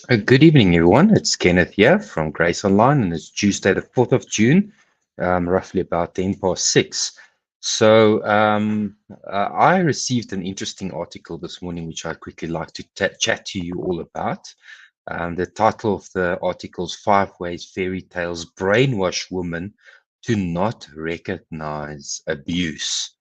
Good evening, everyone. It's Kenneth here from Grace Online, and it's Tuesday, the 4th of June, roughly about 10 past 6. I received an interesting article this morning, which I'd quickly like to chat to you all about. The title of the article is Five Ways Fairy Tales Brainwash Women to Not Recognize Abuse.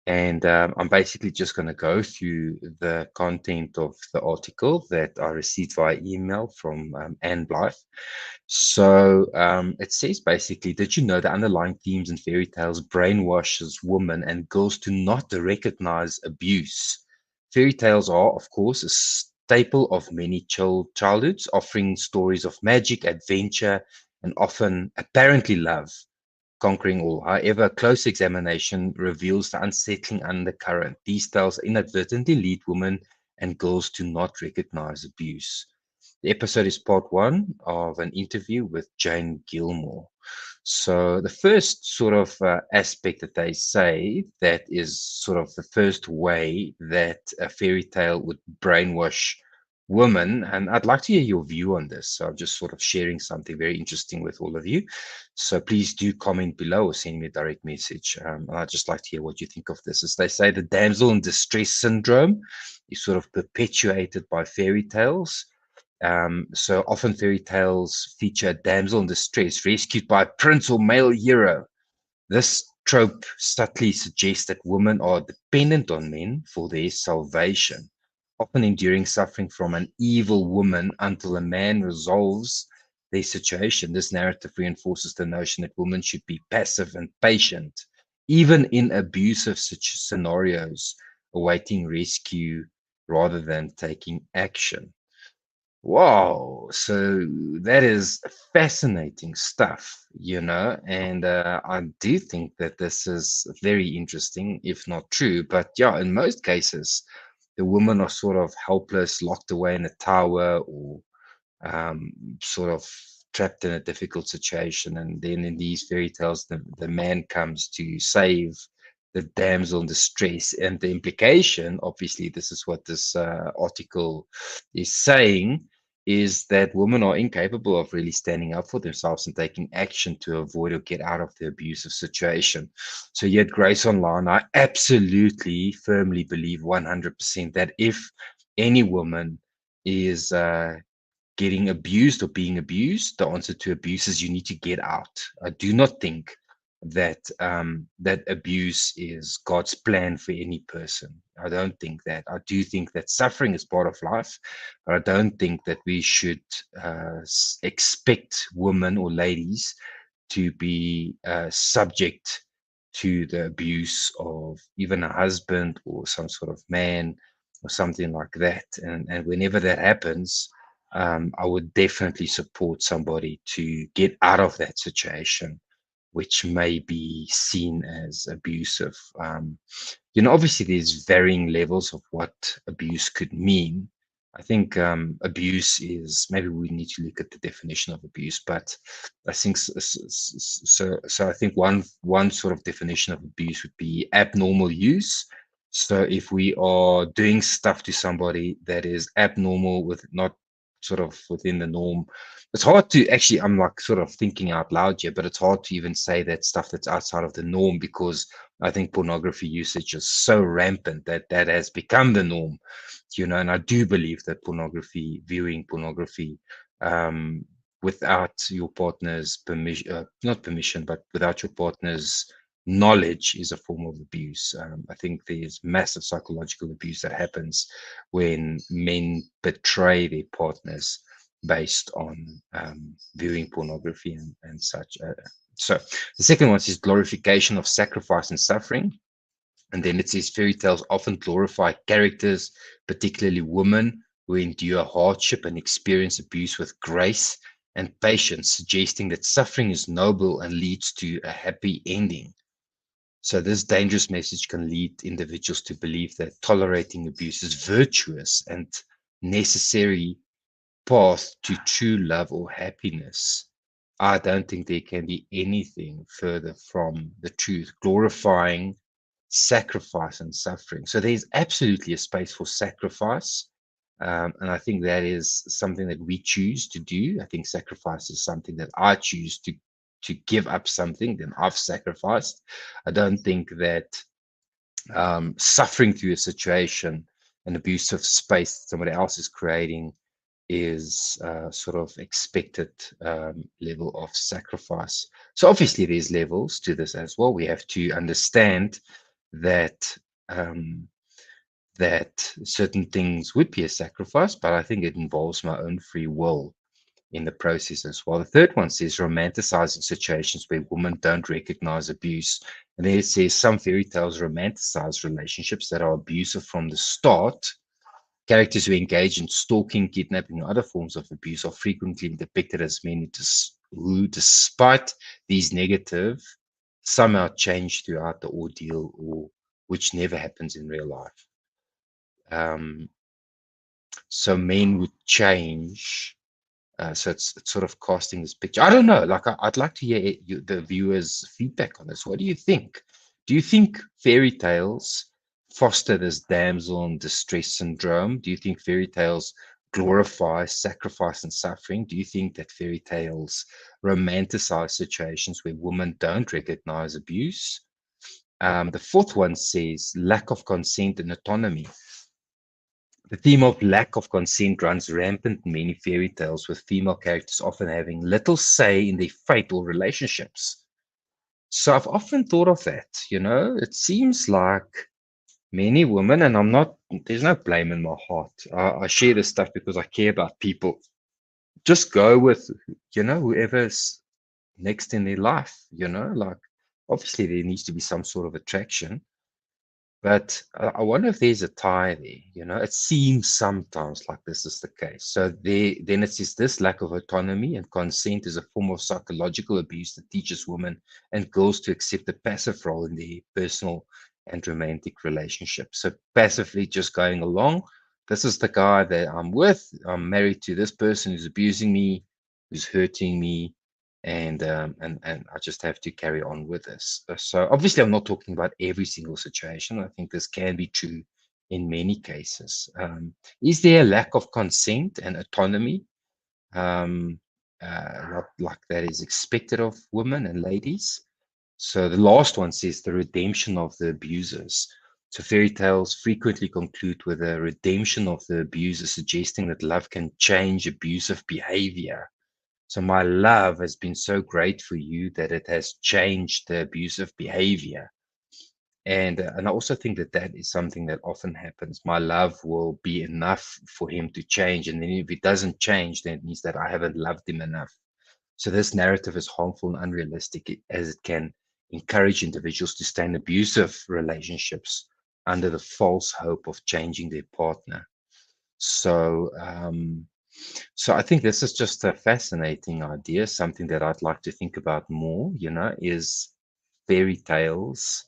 And I'm basically just going to go through the content of the article that I received via email from Anne Blythe. It says basically, did you know the underlying themes in fairy tales brainwashes women and girls to not recognize abuse? Fairy tales are, of course, a staple of many childhoods, offering stories of magic, adventure, and often apparently love conquering all. However, close examination reveals the unsettling undercurrent. These tales inadvertently lead women and girls to not recognize abuse. The episode is part one of an interview with Jane Gilmore. So, the first sort of aspect that they say that is sort of the first way that a fairy tale would brainwash women. And I'd like to hear your view on this. So, I'm just sort of sharing something very interesting with all of you. So please do comment below or send me a direct message. And I'd just like to hear what you think of this. As they say, the damsel in distress syndrome is sort of perpetuated by fairy tales. So often fairy tales feature a damsel in distress rescued by a prince or male hero. This trope subtly suggests that women are dependent on men for their salvation, often enduring suffering from an evil woman until a man resolves their situation. This narrative reinforces the notion that women should be passive and patient, even in abusive scenarios, awaiting rescue rather than taking action. Wow, so that is fascinating stuff, and I do think that this is very interesting, if not true. But yeah, in most cases, the women are sort of helpless, locked away in a tower, or um, sort of trapped in a difficult situation. And then in these fairy tales, the man comes to save the damsel in distress. And the implication, obviously, this is what this article is saying, is that women are incapable of really standing up for themselves and taking action to avoid or get out of the abusive situation. So, yet, Grace Online, I absolutely firmly believe 100% that if any woman is getting abused or being abused, the answer to abuse is you need to get out. I do not think that abuse is God's plan for any person. I don't think that. I do think that suffering is part of life, but I don't think that we should expect women or ladies to be subject to the abuse of even a husband or some sort of man or something like that. And whenever that happens, I would definitely support somebody to get out of that situation, which may be seen as abusive. Obviously, there's varying levels of what abuse could mean. I think abuse is maybe we need to look at the definition of abuse, but I think so. I think one sort of definition of abuse would be abnormal use. So if we are doing stuff to somebody that is abnormal with not sort of within the norm, it's hard to actually, I'm like sort of thinking out loud here, but it's hard to even say that stuff that's outside of the norm because I think pornography usage is so rampant that that has become the norm. And I do believe that viewing pornography, um, without your partner's permission, not permission, but without your partner's knowledge is a form of abuse. I think there's massive psychological abuse that happens when men betray their partners based on viewing pornography and such. So the second one is glorification of sacrifice and suffering. And then it says fairy tales often glorify characters, particularly women, who endure hardship and experience abuse with grace and patience, suggesting that suffering is noble and leads to a happy ending. So, this dangerous message can lead individuals to believe that tolerating abuse is virtuous and necessary path to true love or happiness. I don't think there can be anything further from the truth, glorifying sacrifice and suffering. So there's absolutely a space for sacrifice And I think that is something that we choose to do. I think sacrifice is something that I choose to give up something, then I've sacrificed. I don't think that suffering through a situation, an abusive space that somebody else is creating, is sort of expected level of sacrifice. So obviously there's levels to this as well. We have to understand that um, that certain things would be a sacrifice, but I think it involves my own free will in the process as well. The third one says romanticizing situations where women don't recognize abuse. And then it says some fairy tales romanticize relationships that are abusive from the start. Characters who engage in stalking, kidnapping, and other forms of abuse are frequently depicted as men who, despite these negative, somehow change throughout the ordeal, or which never happens in real life. Um, so men would change. So it's sort of casting this picture. I don't know. Like I'd like to hear the viewers' feedback on this. What do you think? Do you think fairy tales foster this damsel in distress syndrome? Do you think fairy tales glorify sacrifice and suffering? Do you think that fairy tales romanticize situations where women don't recognize abuse? The fourth one says lack of consent and autonomy. The theme of lack of consent runs rampant in many fairy tales, with female characters often having little say in their fate or relationships. So I've often thought of that, it seems like many women, and there's no blame in my heart. I share this stuff because I care about people. Just go with, whoever's next in their life, like obviously there needs to be some sort of attraction. But I wonder if there's a tie there. It seems sometimes like this is the case. So then it says this lack of autonomy and consent is a form of psychological abuse that teaches women and girls to accept a passive role in their personal and romantic relationships. So passively just going along. This is the guy that I'm with. I'm married to this person who's abusing me, who's hurting me, and I just have to carry on with this. So obviously, I'm not talking about every single situation. I think this can be true in many cases. Is there a lack of consent and autonomy, not like that is expected of women and ladies? So the last one says the redemption of the abusers. So fairy tales frequently conclude with a redemption of the abuser, suggesting that love can change abusive behavior. So my love has been so great for you that it has changed the abusive behavior. And I also think that that is something that often happens. My love will be enough for him to change. And then if it doesn't change, then it means that I haven't loved him enough. So this narrative is harmful and unrealistic as it can encourage individuals to stay in abusive relationships under the false hope of changing their partner. So, so I think this is just a fascinating idea, something that I'd like to think about more, is fairy tales,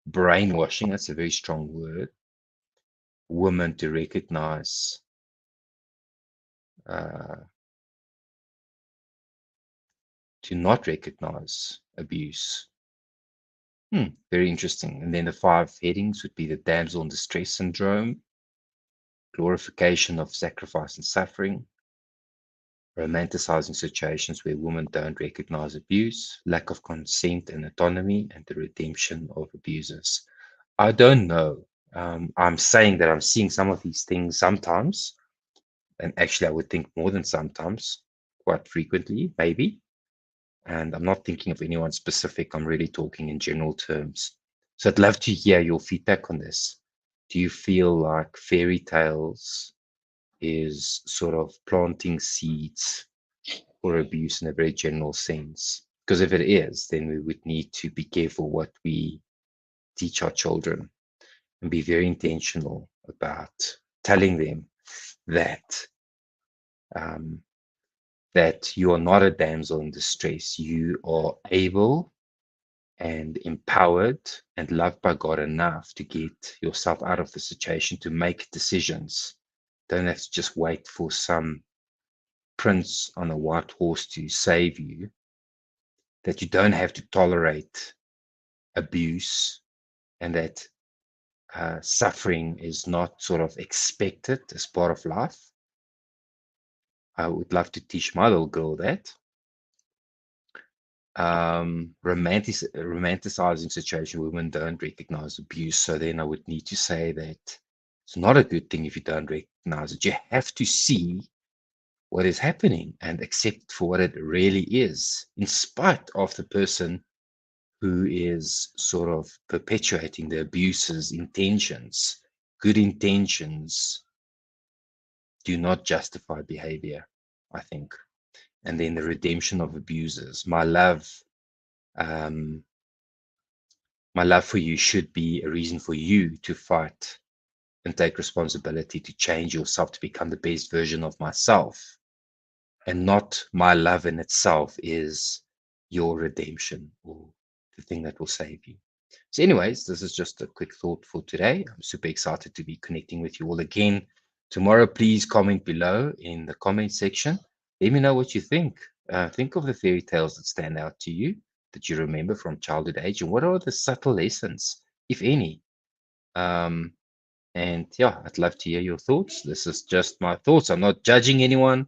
brainwashing, that's a very strong word, women to recognize, to not recognize abuse. Very interesting. And then the five headings would be the damsel in distress syndrome, glorification of sacrifice and suffering, romanticizing situations where women don't recognize abuse, lack of consent and autonomy, and the redemption of abusers. I don't know. I'm saying that I'm seeing some of these things sometimes, and actually, I would think more than sometimes, quite frequently, maybe. And I'm not thinking of anyone specific. I'm really talking in general terms. So I'd love to hear your feedback on this. Do you feel like fairy tales is sort of planting seeds for abuse in a very general sense? Because if it is, then we would need to be careful what we teach our children and be very intentional about telling them that um, that you are not a damsel in distress. You are able and empowered and loved by God enough to get yourself out of the situation, to make decisions. Don't have to just wait for some prince on a white horse to save you, that you don't have to tolerate abuse, and that suffering is not sort of expected as part of life. I would love to teach my little girl that. Romanticizing situation, women don't recognize abuse. So then I would need to say that it's not a good thing if you don't recognize it. You have to see what is happening and accept for what it really is, in spite of the person who is sort of perpetuating the abuser's intentions. Good intentions do not justify behavior, I think. And then the redemption of abusers. Um, my love for you should be a reason for you to fight and take responsibility to change yourself to become the best version of myself. And not my love in itself is your redemption or the thing that will save you. So, anyways, this is just a quick thought for today. I'm super excited to be connecting with you all again tomorrow. Please comment below in the comment section. Let me know what you think. Think of the fairy tales that stand out to you, that you remember from childhood age, and what are the subtle lessons, if any? Um, and yeah, I'd love to hear your thoughts. This is just my thoughts. I'm not judging anyone.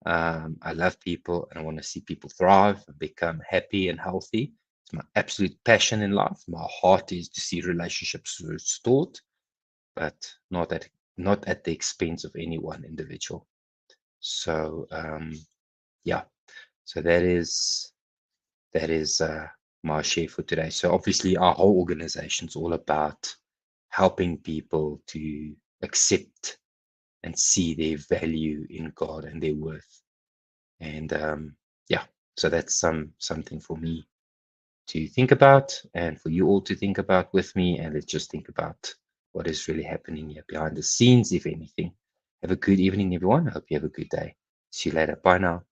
I love people and I want to see people thrive and become happy and healthy. It's my absolute passion in life. My heart is to see relationships restored, but not at the expense of any one individual. So yeah, so that is my share for today. So obviously our whole organization is all about helping people to accept and see their value in God and their worth. And yeah, so that's something for me to think about and for you all to think about with me. And let's just think about what is really happening here behind the scenes, if anything. Have a good evening, everyone. I hope you have a good day. See you later. Bye now.